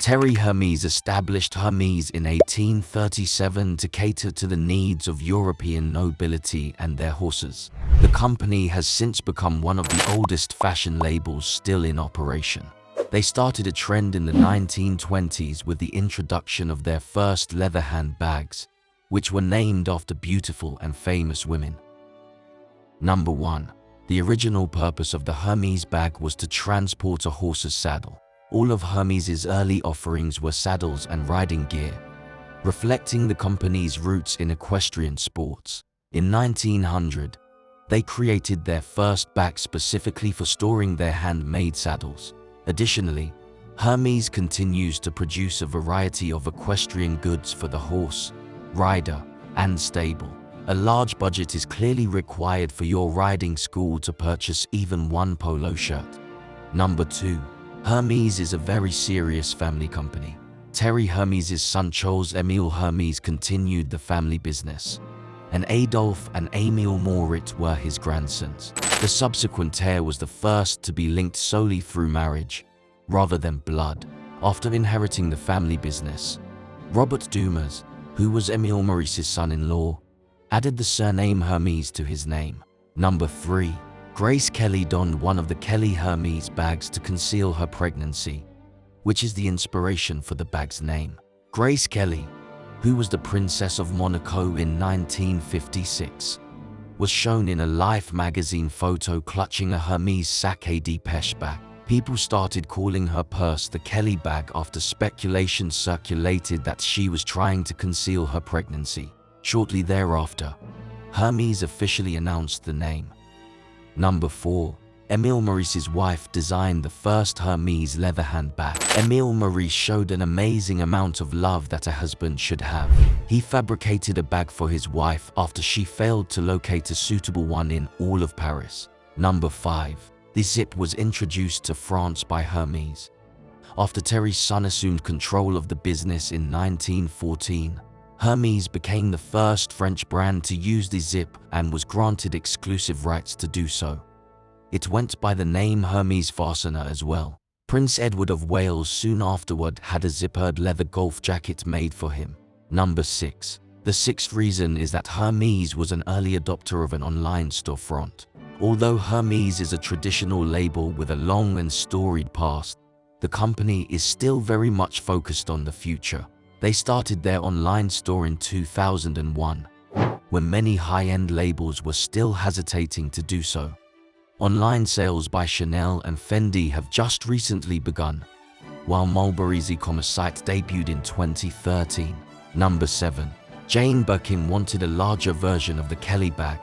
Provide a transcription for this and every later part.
Thierry Hermès established Hermes in 1837 to cater to the needs of European nobility and their horses. The company has since become one of the oldest fashion labels still in operation. They started a trend in the 1920s with the introduction of their first leather handbags, which were named after beautiful and famous women. Number 1. The original purpose of the Hermes bag was to transport a horse's saddle. All of Hermes's early offerings were saddles and riding gear, reflecting the company's roots in equestrian sports. In 1900, they created their first bag specifically for storing their handmade saddles. Additionally, Hermes continues to produce a variety of equestrian goods for the horse, rider, and stable. A large budget is clearly required for your riding school to purchase even one polo shirt. Number 2. Hermes is a very serious family company. Thierry Hermès' son Charles-Émile Hermès continued the family business, and Adolphe and Émile Maurits were his grandsons. The subsequent heir was the first to be linked solely through marriage, rather than blood. After inheriting the family business, Robert Dumas, who was Émile Maurits's son-in-law, added the surname Hermès to his name. Number 3. Grace Kelly donned one of the Kelly Hermes bags to conceal her pregnancy, which is the inspiration for the bag's name. Grace Kelly, who was the Princess of Monaco in 1956, was shown in a Life magazine photo clutching a Hermes Sachet de Pêche bag. People started calling her purse the Kelly bag after speculation circulated that she was trying to conceal her pregnancy. Shortly thereafter, Hermes officially announced the name. Number 4. Émile Maurits's wife designed the first Hermes leather handbag. Émile Maurice showed an amazing amount of love that a husband should have. He fabricated a bag for his wife after she failed to locate a suitable one in all of Paris. Number 5. The zip was introduced to France by Hermes. After Thierry's son assumed control of the business in 1914, Hermes became the first French brand to use the zip and was granted exclusive rights to do so. It went by the name Hermes Fastener as well. Prince Edward of Wales soon afterward had a zippered leather golf jacket made for him. Number 6. The sixth reason is that Hermes was an early adopter of an online storefront. Although Hermes is a traditional label with a long and storied past, the company is still very much focused on the future. They started their online store in 2001, when many high-end labels were still hesitating to do so. Online sales by Chanel and Fendi have just recently begun, while Mulberry's e-commerce site debuted in 2013. Number 7. Jane Birkin wanted a larger version of the Kelly bag,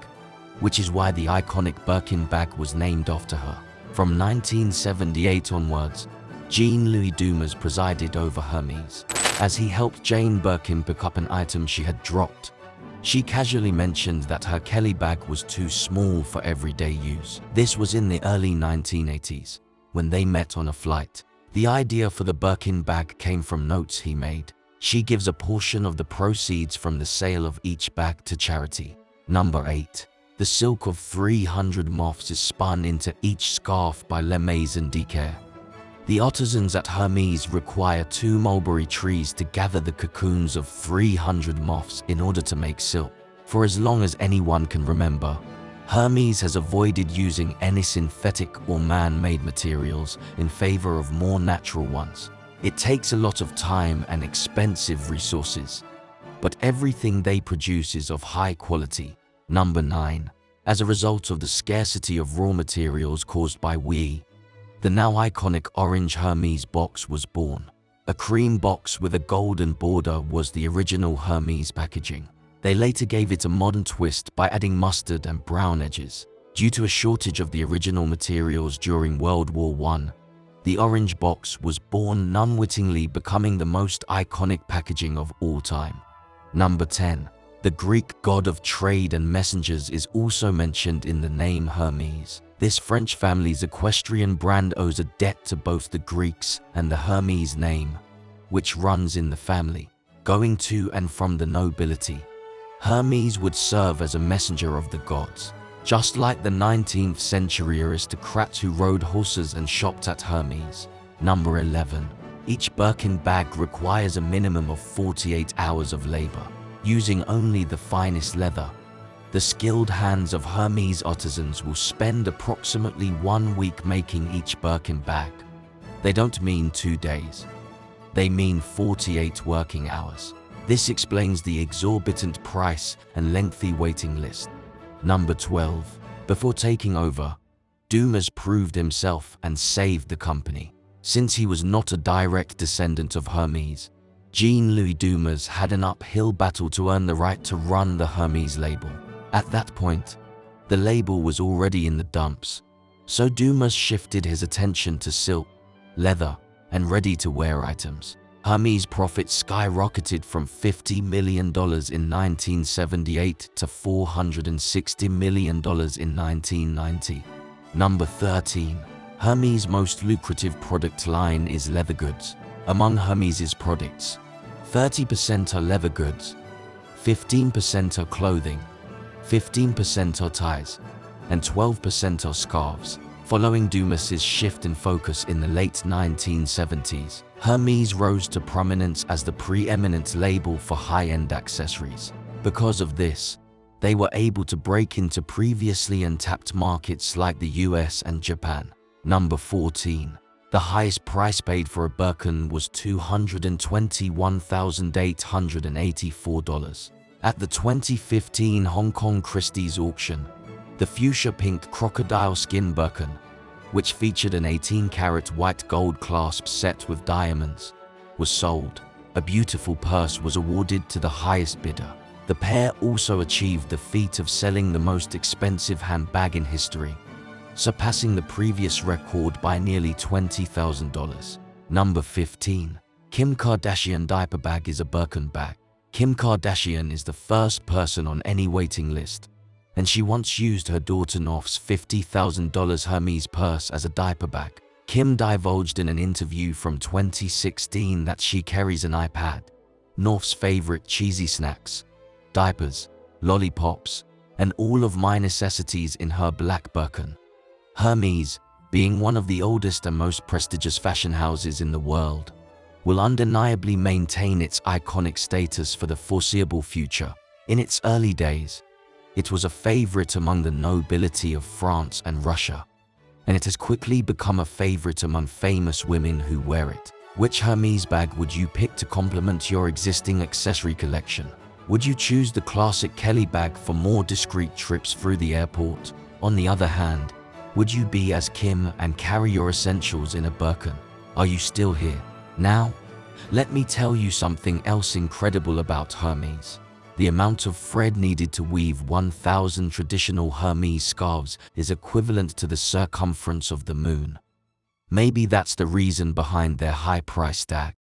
which is why the iconic Birkin bag was named after her. From 1978 onwards, Jean-Louis Dumas presided over Hermes. As he helped Jane Birkin pick up an item she had dropped, she casually mentioned that her Kelly bag was too small for everyday use. This was in the early 1980s, when they met on a flight. The idea for the Birkin bag came from notes he made. She gives a portion of the proceeds from the sale of each bag to charity. Number 8. The silk of 300 moths is spun into each scarf by Le Maison de Care. The artisans at Hermes require 2 mulberry trees to gather the cocoons of 300 moths in order to make silk. For as long as anyone can remember, Hermes has avoided using any synthetic or man-made materials in favor of more natural ones. It takes a lot of time and expensive resources, but everything they produce is of high quality. Number 9. As a result of the scarcity of raw materials caused by the now iconic orange Hermes box was born. A cream box with a golden border was the original Hermes packaging. They later gave it a modern twist by adding mustard and brown edges. Due to a shortage of the original materials during World War I, the orange box was born, unwittingly becoming the most iconic packaging of all time. Number 10. The Greek god of trade and messengers is also mentioned in the name Hermes. This French family's equestrian brand owes a debt to both the Greeks and the Hermes name, which runs in the family. Going to and from the nobility, Hermes would serve as a messenger of the gods, just like the 19th century aristocrats who rode horses and shopped at Hermes. Number 11. Each Birkin bag requires a minimum of 48 hours of labor, using only the finest leather. The skilled hands of Hermes artisans will spend approximately 1 week making each Birkin bag. They don't mean 2 days. They mean 48 working hours. This explains the exorbitant price and lengthy waiting list. Number 12. Before taking over, Hermes proved himself and saved the company. Since he was not a direct descendant of Hermes, Jean-Louis Hermes had an uphill battle to earn the right to run the Hermes label. At that point, the label was already in the dumps, so Hermes shifted his attention to silk, leather, and ready-to-wear items. Hermes' profits skyrocketed from $50 million in 1978 to $460 million in 1990. Number 13. Hermes' most lucrative product line is leather goods. Among Hermes' products, 30% are leather goods, 15% are clothing, 15% are ties, and 12% are scarves. Following Hermes' shift in focus in the late 1970s, Hermes rose to prominence as the preeminent label for high-end accessories. Because of this, they were able to break into previously untapped markets like the US and Japan. Number 14. The highest price paid for a Birkin was $221,884. At the 2015 Hong Kong Christie's auction, the fuchsia pink crocodile skin Birkin, which featured an 18-karat white gold clasp set with diamonds, was sold. A beautiful purse was awarded to the highest bidder. The pair also achieved the feat of selling the most expensive handbag in history, surpassing the previous record by nearly $20,000. Number 15. Kim Kardashian diaper bag is a Birkin bag. Kim Kardashian is the first person on any waiting list, and she once used her daughter North's $50,000 Hermes purse as a diaper bag. Kim divulged in an interview from 2016 that she carries an iPad, North's favorite cheesy snacks, diapers, lollipops, and all of my necessities in her black Birkin. Hermes, being one of the oldest and most prestigious fashion houses in the world, will undeniably maintain its iconic status for the foreseeable future. In its early days, it was a favorite among the nobility of France and Russia, and it has quickly become a favorite among famous women who wear it. Which Hermes bag would you pick to complement your existing accessory collection? Would you choose the classic Kelly bag for more discreet trips through the airport? On the other hand, would you be as Kim and carry your essentials in a Burkin? Are you still here? Now, let me tell you something else incredible about Hermes. The amount of thread needed to weave 1,000 traditional Hermes scarves is equivalent to the circumference of the moon. Maybe that's the reason behind their high price tag.